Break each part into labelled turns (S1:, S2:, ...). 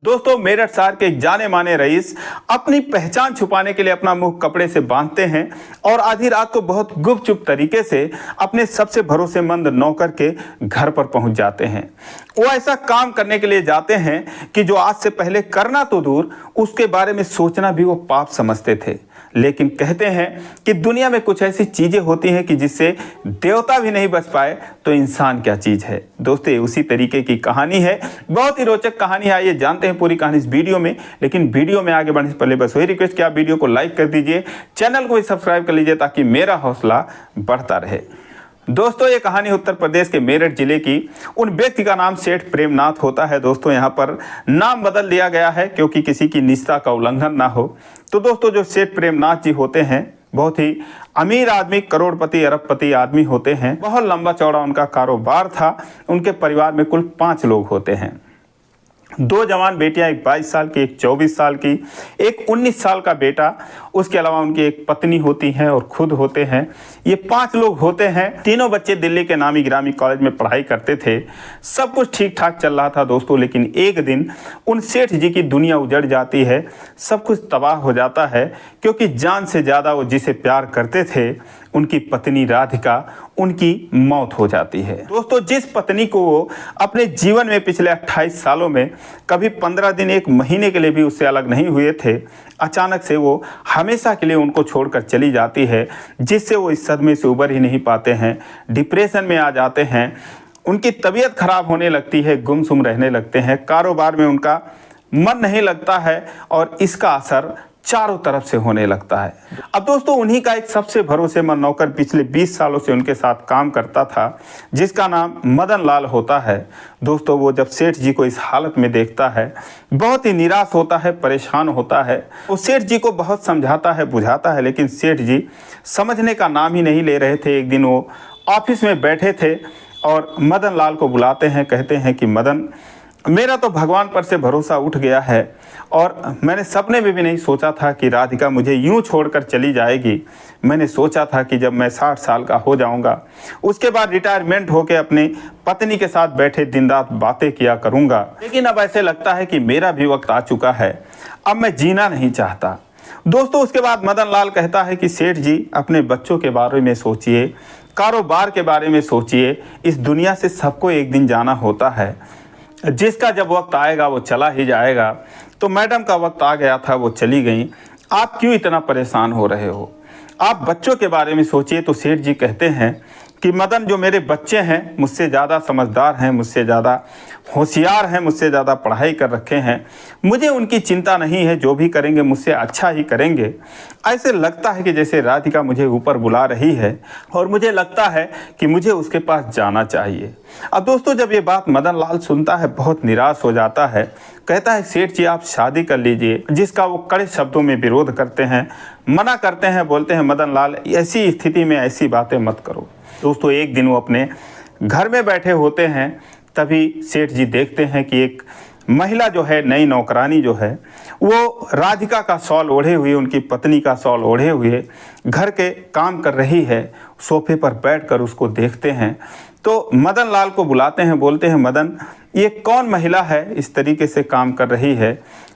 S1: दोस्तों, मेरठ शहर के एक जाने माने रईस अपनी पहचान छुपाने के लिए अपना मुंह कपड़े से बांधते हैं और आधी रात को बहुत गुपचुप तरीके से अपने सबसे भरोसेमंद नौकर के घर पर पहुंच जाते हैं। वो ऐसा काम करने के लिए जाते हैं कि जो आज से पहले करना तो दूर, उसके बारे में सोचना भी वो पाप समझते थे। लेकिन कहते हैं कि दुनिया में कुछ ऐसी चीजें होती हैं कि जिससे देवता भी नहीं बच पाए तो इंसान क्या चीज है। दोस्तों, ये उसी तरीके की कहानी है, बहुत ही रोचक कहानी है। आइए जानते हैं पूरी कहानी इस वीडियो में। लेकिन वीडियो में आगे बढ़ने से पहले बस वही रिक्वेस्ट कि आप वीडियो को लाइक कर दीजिए, चैनल को भी सब्सक्राइब कर लीजिए ताकि मेरा हौसला बढ़ता रहे। दोस्तों, ये कहानी उत्तर प्रदेश के मेरठ जिले की उन व्यक्ति का नाम सेठ प्रेमनाथ होता है। दोस्तों, यहाँ पर नाम बदल दिया गया है क्योंकि किसी की निष्ठा का उल्लंघन ना हो। तो दोस्तों, जो सेठ प्रेमनाथ जी होते हैं, बहुत ही अमीर आदमी, करोड़पति अरबपति आदमी होते हैं। बहुत लंबा चौड़ा उनका कारोबार था। उनके परिवार में कुल 5 लोग होते हैं। 2 जवान बेटियां, एक 22 साल की, एक 24 साल की, एक 19 साल का बेटा। उसके अलावा उनकी एक पत्नी होती है और खुद होते हैं। ये 5 लोग होते हैं। तीनों बच्चे दिल्ली के नामी गिरामी कॉलेज में पढ़ाई करते थे। सब कुछ ठीक ठाक चल रहा था दोस्तों। लेकिन एक दिन उन सेठ जी की दुनिया उजड़ जाती है, सब कुछ तबाह हो जाता है क्योंकि जान से ज़्यादा वो जिसे प्यार करते थे, उनकी पत्नी राधिका, उनकी मौत हो जाती है। दोस्तों, जिस पत्नी को वो अपने जीवन में पिछले 28 सालों में कभी 15 दिन, 1 महीने के लिए भी उससे अलग नहीं हुए थे, अचानक से वो हमेशा के लिए उनको छोड़कर चली जाती है, जिससे वो इस सदमे से उबर ही नहीं पाते हैं, डिप्रेशन में आ जाते हैं। उनकी तबीयत खराब होने लगती है, गुमसुम रहने लगते हैं, कारोबार में उनका मन नहीं लगता है और इसका असर चारों तरफ से होने लगता है। अब दोस्तों, उन्हीं का एक सबसे भरोसेमंद नौकर पिछले 20 सालों से उनके साथ काम करता था, जिसका नाम मदन लाल होता है। दोस्तों, वो जब सेठ जी को इस हालत में देखता है, बहुत ही निराश होता है, परेशान होता है। वो सेठ जी को बहुत समझाता है, बुझाता है, लेकिन सेठ जी समझने का नाम ही नहीं ले रहे थे। एक दिन वो ऑफिस में बैठे थे और मदन लाल को बुलाते हैं, कहते हैं कि मदन, मेरा तो भगवान पर से भरोसा उठ गया है और मैंने सपने में भी नहीं सोचा था कि राधिका मुझे यूं छोड़कर चली जाएगी। मैंने सोचा था कि जब मैं 60 साल का हो जाऊंगा, उसके बाद रिटायरमेंट होकर अपने पत्नी के साथ बैठे दिन रात बातें किया करूंगा। लेकिन अब ऐसे लगता है कि मेरा भी वक्त आ चुका है, अब मैं जीना नहीं चाहता। दोस्तों, उसके बाद मदन लाल कहता है कि सेठ जी, अपने बच्चों के बारे में सोचिए, कारोबार के बारे में सोचिए। इस दुनिया से सबको एक दिन जाना होता है, जिसका जब वक्त आएगा वो चला ही जाएगा। तो मैडम का वक्त आ गया था, वो चली गई। आप क्यों इतना परेशान हो रहे हो? आप बच्चों के बारे में सोचिए। तो सेठ जी कहते हैं कि मदन, जो मेरे बच्चे हैं मुझसे ज़्यादा समझदार हैं, मुझसे ज़्यादा होशियार हैं, मुझसे ज़्यादा पढ़ाई कर रखे हैं, मुझे उनकी चिंता नहीं है। जो भी करेंगे मुझसे अच्छा ही करेंगे। ऐसे लगता है कि जैसे राधिका मुझे ऊपर बुला रही है और मुझे लगता है कि मुझे उसके पास जाना चाहिए। अब दोस्तों, जब ये बात मदन लाल सुनता है, बहुत निराश हो जाता है। कहता है, सेठ जी आप शादी कर लीजिए, जिसका वो कड़े शब्दों में विरोध करते हैं, मना करते हैं, बोलते हैं मदन लाल, ऐसी स्थिति में ऐसी बातें मत करो। दोस्तों, एक दिन वो अपने घर में बैठे होते हैं, तभी सेठ जी देखते हैं कि एक महिला जो है, नई नौकरानी जो है, वो राधिका का शॉल ओढ़े हुए, उनकी पत्नी का शॉल ओढ़े हुए घर के काम कर रही है। सोफे पर बैठकर उसको देखते हैं तो मदन लाल को बुलाते हैं, बोलते हैं, मदन, ये कौन महिला है इस तरीके से काम कर रही है,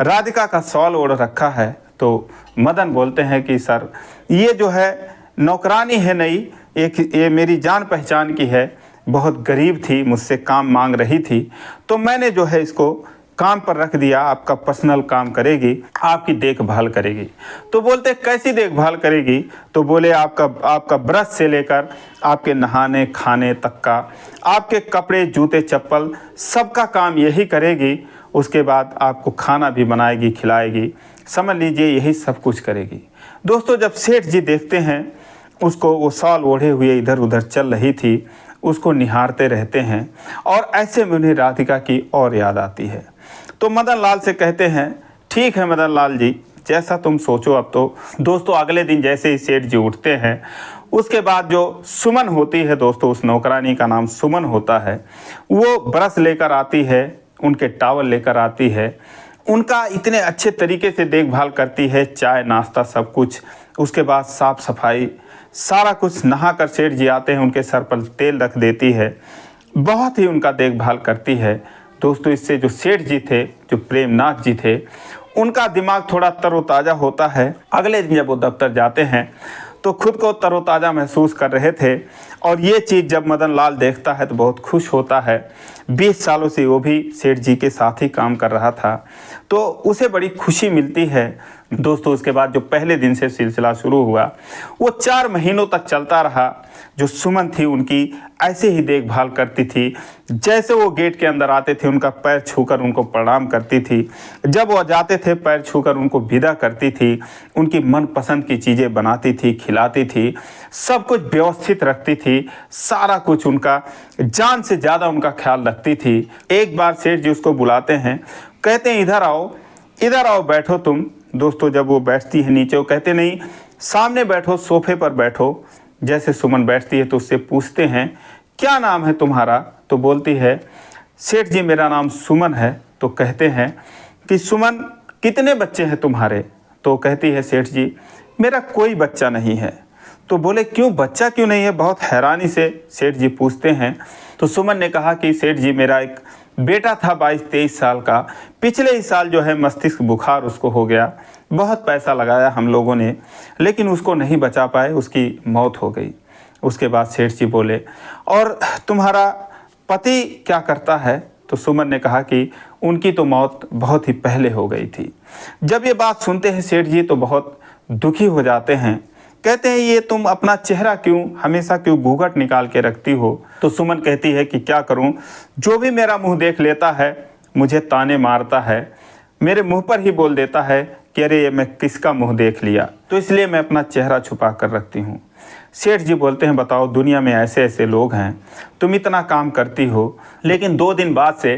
S1: राधिका का शॉल ओढ़ रखा है? तो मदन बोलते हैं कि सर, ये जो है नौकरानी है नई, ये मेरी जान पहचान की है, बहुत गरीब थी, मुझसे काम मांग रही थी, तो मैंने जो है इसको काम पर रख दिया। आपका पर्सनल काम करेगी, आपकी देखभाल करेगी। तो बोलते, कैसी देखभाल करेगी? तो बोले, आपका ब्रश से लेकर आपके नहाने खाने तक का, आपके कपड़े जूते चप्पल, सबका काम यही करेगी। उसके बाद आपको खाना भी बनाएगी, खिलाएगी, समझ लीजिए यही सब कुछ करेगी। दोस्तों, जब सेठ जी देखते हैं उसको, वो शॉल ओढ़े हुए इधर उधर चल रही थी, उसको निहारते रहते हैं और ऐसे में उन्हें राधिका की और याद आती है। तो मदन लाल से कहते हैं, ठीक है मदन लाल जी, जैसा तुम सोचो। अब तो दोस्तों, अगले दिन जैसे ही सेठ जी उठते हैं, उसके बाद जो सुमन होती है, दोस्तों उस नौकरानी का नाम सुमन होता है, वो ब्रश लेकर आती है, उनके टॉवल लेकर आती है, उनका इतने अच्छे तरीके से देखभाल करती है, चाय नाश्ता सब कुछ। उसके बाद साफ़ सफाई सारा कुछ, नहाकर सेठ जी आते हैं, उनके सर पर तेल रख देती है, बहुत ही उनका देखभाल करती है। दोस्तों इससे जो सेठ जी थे, जो प्रेमनाथ जी थे, उनका दिमाग थोड़ा तरोताज़ा होता है। अगले दिन जब वो दफ्तर जाते हैं तो खुद को तरोताज़ा महसूस कर रहे थे और ये चीज़ जब मदन लाल देखता है तो बहुत खुश होता है। 20 सालों से वो भी सेठ जी के साथ ही काम कर रहा था तो उसे बड़ी खुशी मिलती है। दोस्तों उसके बाद जो पहले दिन से सिलसिला शुरू हुआ वो 4 महीनों तक चलता रहा। जो सुमन थी उनकी ऐसे ही देखभाल करती थी, जैसे वो गेट के अंदर आते थे उनका पैर छूकर उनको प्रणाम करती थी, जब वो जाते थे पैर छूकर उनको विदा करती थी, उनकी मनपसंद की चीज़ें बनाती थी, खिलाती थी, सब कुछ व्यवस्थित रखती थी, सारा कुछ उनका जान से ज़्यादा उनका ख्याल रखती थी। एक बार सेठ जी उसको बुलाते हैं, कहते हैं इधर आओ बैठो तुम। दोस्तों जब वो बैठती है नीचे, वो कहते नहीं सामने बैठो, सोफे पर बैठो। जैसे सुमन बैठती है तो उससे पूछते हैं क्या नाम है तुम्हारा, तो बोलती है सेठ जी मेरा नाम सुमन है। तो कहते हैं कि सुमन कितने बच्चे हैं तुम्हारे, तो कहती है सेठ जी मेरा कोई बच्चा नहीं है। तो बोले क्यों, बच्चा क्यों नहीं है, बहुत हैरानी से सेठ जी पूछते हैं। तो सुमन ने कहा कि सेठ जी मेरा एक बेटा था 22-23 साल का, पिछले ही साल जो है मस्तिष्क बुखार उसको हो गया, बहुत पैसा लगाया हम लोगों ने लेकिन उसको नहीं बचा पाए, उसकी मौत हो गई। उसके बाद सेठ जी बोले और तुम्हारा पति क्या करता है, तो सुमन ने कहा कि उनकी तो मौत बहुत ही पहले हो गई थी। जब ये बात सुनते हैं सेठ जी तो बहुत दुखी हो जाते हैं, कहते हैं ये तुम अपना चेहरा हमेशा क्यों घूंघट निकाल के रखती हो। तो सुमन कहती है कि क्या करूं, जो भी मेरा मुंह देख लेता है मुझे ताने मारता है, मेरे मुंह पर ही बोल देता है कि अरे ये मैं किसका मुंह देख लिया, तो इसलिए मैं अपना चेहरा छुपा कर रखती हूँ। सेठ जी बोलते हैं बताओ दुनिया में ऐसे ऐसे लोग हैं, तुम इतना काम करती हो लेकिन 2 दिन बाद से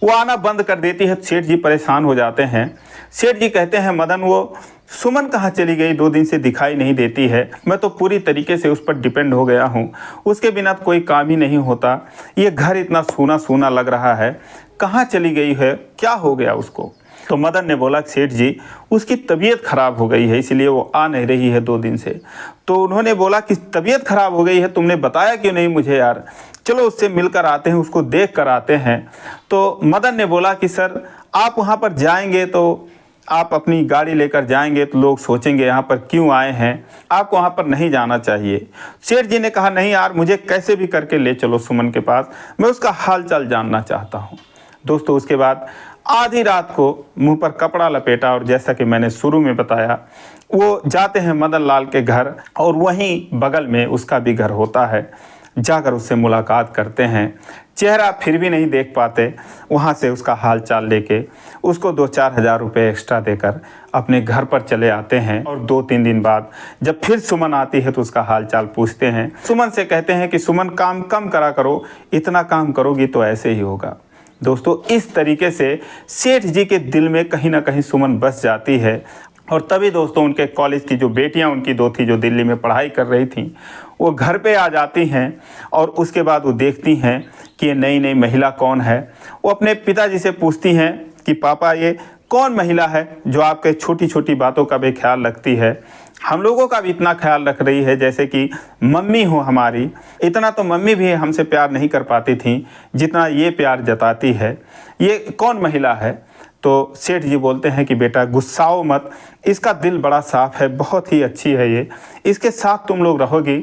S1: वो आना बंद कर देती है। सेठ जी परेशान हो जाते हैं। सेठ जी कहते हैं मदन वो सुमन कहाँ चली गई, 2 दिन से दिखाई नहीं देती है, मैं तो पूरी तरीके से उस पर डिपेंड हो गया हूँ, उसके बिना तो कोई काम ही नहीं होता, ये घर इतना सूना सूना लग रहा है, कहाँ चली गई है, क्या हो गया उसको। तो मदन ने बोला सेठ जी उसकी तबीयत खराब हो गई है इसलिए वो आ नहीं रही है 2 दिन से। तो उन्होंने बोला कि तबीयत खराब हो गई है, तुमने बताया क्यों नहीं मुझे यार, चलो उससे मिलकर आते हैं, उसको देख कर आते हैं। तो मदन ने बोला कि सर आप वहाँ पर जाएंगे तो आप अपनी गाड़ी लेकर जाएंगे तो लोग सोचेंगे यहाँ पर क्यों आए हैं, आपको वहाँ पर नहीं जाना चाहिए। सेठ जी ने कहा नहीं यार मुझे कैसे भी करके ले चलो सुमन के पास, मैं उसका हाल चाल जानना चाहता हूँ। दोस्तों उसके बाद आधी रात को मुंह पर कपड़ा लपेटा और जैसा कि मैंने शुरू में बताया वो जाते हैं मदन लाल के घर और वहीं बगल में उसका भी घर होता है। जाकर उससे मुलाकात करते हैं, चेहरा फिर भी नहीं देख पाते, वहाँ से उसका हाल चाल लेके उसको 2-4 हज़ार रुपये एक्स्ट्रा देकर अपने घर पर चले आते हैं। और 2-3 दिन बाद जब फिर सुमन आती है तो उसका हाल चाल पूछते हैं। सुमन से कहते हैं कि सुमन काम कम करा करो, इतना काम करोगी तो ऐसे ही होगा। दोस्तों इस तरीके से सेठ जी के दिल में कहीं ना कहीं सुमन बस जाती है। और तभी दोस्तों उनके कॉलेज की जो बेटियां उनकी 2 थी जो दिल्ली में पढ़ाई कर रही थीं, वो घर पे आ जाती हैं और उसके बाद वो देखती हैं कि ये नई नई महिला कौन है। वो अपने पिताजी से पूछती हैं कि पापा ये कौन महिला है जो आपके छोटी छोटी बातों का भी ख्याल रखती है, हम लोगों का भी इतना ख्याल रख रही है जैसे कि मम्मी हो हमारी, इतना तो मम्मी भी हमसे प्यार नहीं कर पाती थी जितना ये प्यार जताती है, ये कौन महिला है। तो सेठ जी बोलते हैं कि बेटा गुस्साओ मत, इसका दिल बड़ा साफ़ है, बहुत ही अच्छी है ये, इसके साथ तुम लोग रहोगी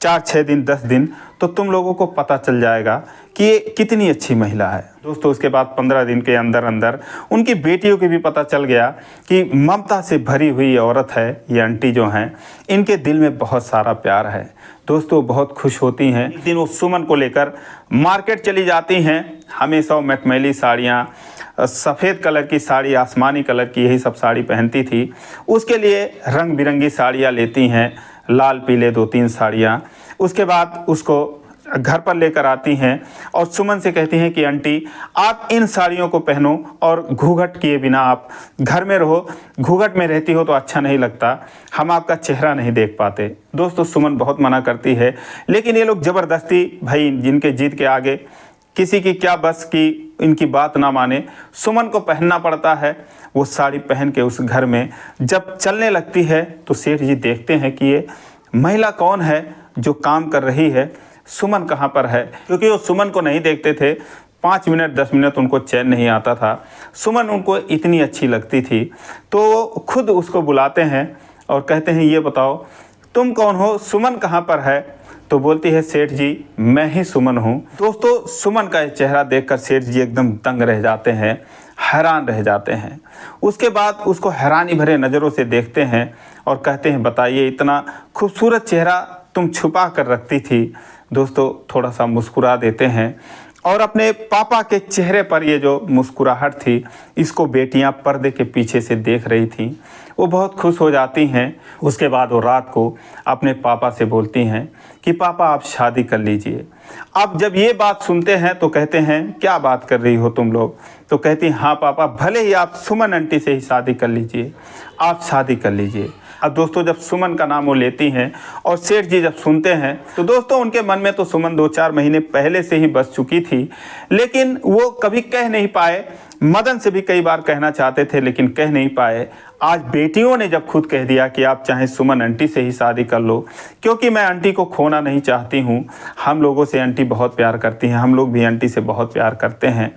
S1: 4-6 दिन 10 दिन तो तुम लोगों को पता चल जाएगा कि ये कितनी अच्छी महिला है। दोस्तों उसके बाद 15 दिन के अंदर अंदर उनकी बेटियों को भी पता चल गया कि ममता से भरी हुई औरत है ये आंटी जो हैं, इनके दिल में बहुत सारा प्यार है। दोस्तों बहुत खुश होती हैं। एक दिन वो सुमन को लेकर मार्केट चली जाती हैं। हमेशा वो मखमली साड़ियाँ, सफ़ेद कलर की साड़ी, आसमानी कलर की यही सब साड़ी पहनती थी। उसके लिए रंग बिरंगी साड़ियाँ लेती हैं, लाल पीले 2-3 साड़ियाँ। उसके बाद उसको घर पर लेकर आती हैं और सुमन से कहती हैं कि आंटी आप इन साड़ियों को पहनो और घूंघट किए बिना आप घर में रहो, घूंघट में रहती हो तो अच्छा नहीं लगता, हम आपका चेहरा नहीं देख पाते। दोस्तों सुमन बहुत मना करती है लेकिन ये लोग ज़बरदस्ती, भाई जिनके जिद के आगे किसी की क्या बस की इनकी बात ना माने, सुमन को पहनना पड़ता है। वो साड़ी पहन के उस घर में जब चलने लगती है तो सेठ जी देखते हैं कि ये महिला कौन है जो काम कर रही है, सुमन कहाँ पर है, क्योंकि वो सुमन को नहीं देखते थे 5 मिनट 10 मिनट उनको चैन नहीं आता था। सुमन उनको इतनी अच्छी लगती थी, तो खुद उसको बुलाते हैं और कहते हैं, ये बताओ तुम कौन हो, सुमन कहाँ पर है? तो बोलती है, सेठ जी मैं ही सुमन हूँ। दोस्तों सुमन का चेहरा देखकर सेठ जी एकदम दंग रह जाते हैं, हैरान रह जाते हैं। उसके बाद उसको हैरानी भरे नज़रों से देखते हैं और कहते हैं, बताइए इतना खूबसूरत चेहरा तुम छुपा कर रखती थी। दोस्तों थोड़ा सा मुस्कुरा देते हैं और अपने पापा के चेहरे पर ये जो मुस्कुराहट थी, इसको बेटियां पर्दे के पीछे से देख रही थीं। वो बहुत खुश हो जाती हैं। उसके बाद वो रात को अपने पापा से बोलती हैं कि पापा आप शादी कर लीजिए। अब जब ये बात सुनते हैं तो कहते हैं, क्या बात कर रही हो तुम लोग? तो कहती हैं, हाँ पापा, भले ही आप सुमन आंटी से ही शादी कर लीजिए, आप शादी कर लीजिए। अब दोस्तों जब सुमन का नाम वो लेती हैं और सेठ जी जब सुनते हैं तो दोस्तों उनके मन में तो सुमन 2-4 महीने पहले से ही बस चुकी थी, लेकिन वो कभी कह नहीं पाए। मदन से भी कई बार कहना चाहते थे लेकिन कह नहीं पाए। आज बेटियों ने जब खुद कह दिया कि आप चाहे सुमन आंटी से ही शादी कर लो, क्योंकि मैं आंटी को खोना नहीं चाहती हूँ। हम लोगों से आंटी बहुत प्यार करती हैं, हम लोग भी आंटी से बहुत प्यार करते हैं।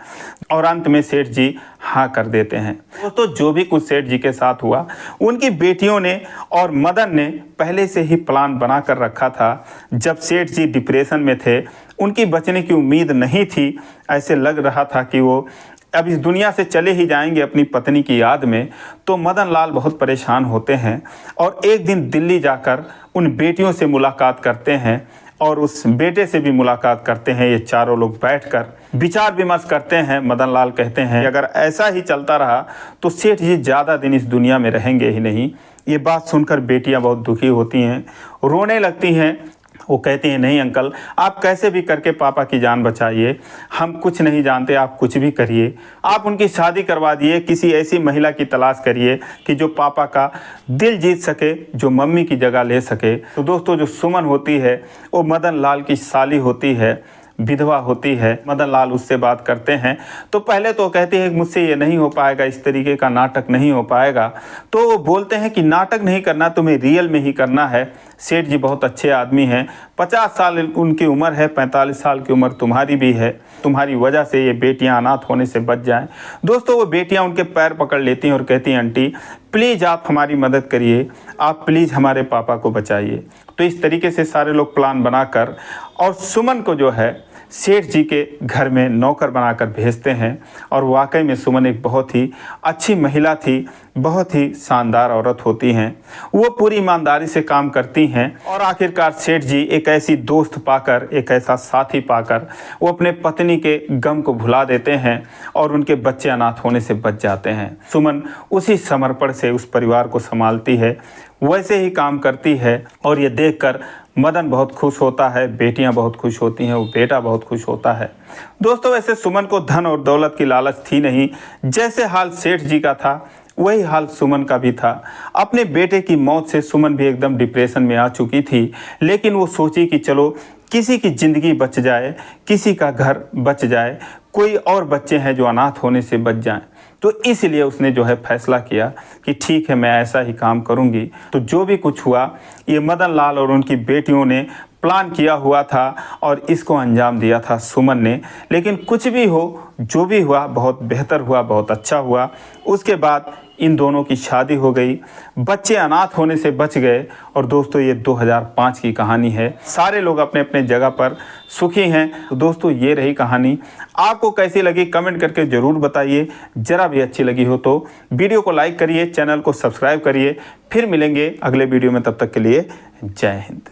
S1: और अंत में सेठ जी हाँ कर देते हैं। दोस्तों जो भी कुछ सेठ जी के साथ हुआ, उनकी बेटियों ने और मदन ने पहले से ही प्लान बना कर रखा था। जब सेठ जी डिप्रेशन में थे, उनकी बचने की उम्मीद नहीं थी, ऐसे लग रहा था कि वो अब इस दुनिया से चले ही जाएंगे अपनी पत्नी की याद में, तो मदन लाल बहुत परेशान होते हैं और एक दिन दिल्ली जाकर उन बेटियों से मुलाकात करते हैं और उस बेटे से भी मुलाकात करते हैं। ये चारों लोग बैठकर विचार विमर्श करते हैं। मदन लाल कहते हैं, अगर ऐसा ही चलता रहा तो सेठ जी ज़्यादा दिन इस दुनिया में रहेंगे ही नहीं। ये बात सुनकर बेटियां बहुत दुखी होती हैं, रोने लगती हैं। वो कहती हैं, नहीं अंकल, आप कैसे भी करके पापा की जान बचाइए, हम कुछ नहीं जानते, आप कुछ भी करिए, आप उनकी शादी करवा दिए, किसी ऐसी महिला की तलाश करिए कि जो पापा का दिल जीत सके, जो मम्मी की जगह ले सके। तो दोस्तों जो सुमन होती है वो मदन लाल की साली होती है, विधवा होती है। मदन लाल उससे बात करते हैं तो पहले तो कहती है मुझसे ये नहीं हो पाएगा, इस तरीके का नाटक नहीं हो पाएगा। तो वो बोलते हैं कि नाटक नहीं करना, तुम्हें रियल में ही करना है। सेठ जी बहुत अच्छे आदमी हैं, 50 साल उनकी उम्र है, 45 साल की उम्र तुम्हारी भी है, तुम्हारी वजह से ये बेटियां अनाथ होने से बच जाएं। दोस्तों वो बेटियां उनके पैर पकड़ लेती हैं और कहती हैं, आंटी प्लीज़ आप हमारी मदद करिए, आप प्लीज़ हमारे पापा को बचाइए। तो इस तरीके से सारे लोग प्लान बनाकर और सुमन को जो है सेठ जी के घर में नौकर बनाकर भेजते हैं। और वाकई में सुमन एक बहुत ही अच्छी महिला थी, बहुत ही शानदार औरत होती हैं। वो पूरी ईमानदारी से काम करती हैं और आखिरकार सेठ जी एक ऐसी दोस्त पाकर, एक ऐसा साथी पाकर वो अपने पत्नी के गम को भुला देते हैं और उनके बच्चे अनाथ होने से बच जाते हैं। सुमन उसी समर्पण से उस परिवार को संभालती है, वैसे ही काम करती है और ये देखकर मदन बहुत खुश होता है, बेटियां बहुत खुश होती हैं, वो बेटा बहुत खुश होता है। दोस्तों वैसे सुमन को धन और दौलत की लालच थी नहीं। जैसे हाल सेठ जी का था वही हाल सुमन का भी था। अपने बेटे की मौत से सुमन भी एकदम डिप्रेशन में आ चुकी थी, लेकिन वो सोची कि चलो किसी की ज़िंदगी बच जाए, किसी का घर बच जाए, कोई और बच्चे हैं जो अनाथ होने से बच जाएं। तो इसलिए उसने जो है फैसला किया कि ठीक है मैं ऐसा ही काम करूंगी। तो जो भी कुछ हुआ ये मदन लाल और उनकी बेटियों ने प्लान किया हुआ था और इसको अंजाम दिया था सुमन ने। लेकिन कुछ भी हो, जो भी हुआ बहुत बेहतर हुआ, बहुत अच्छा हुआ। उसके बाद इन दोनों की शादी हो गई, बच्चे अनाथ होने से बच गए। और दोस्तों ये 2005 की कहानी है। सारे लोग अपने अपने जगह पर सुखी हैं। तो दोस्तों ये रही कहानी। आपको कैसी लगी कमेंट करके ज़रूर बताइए। ज़रा भी अच्छी लगी हो तो वीडियो को लाइक करिए, चैनल को सब्सक्राइब करिए। फिर मिलेंगे अगले वीडियो में, तब तक के लिए जय हिंद।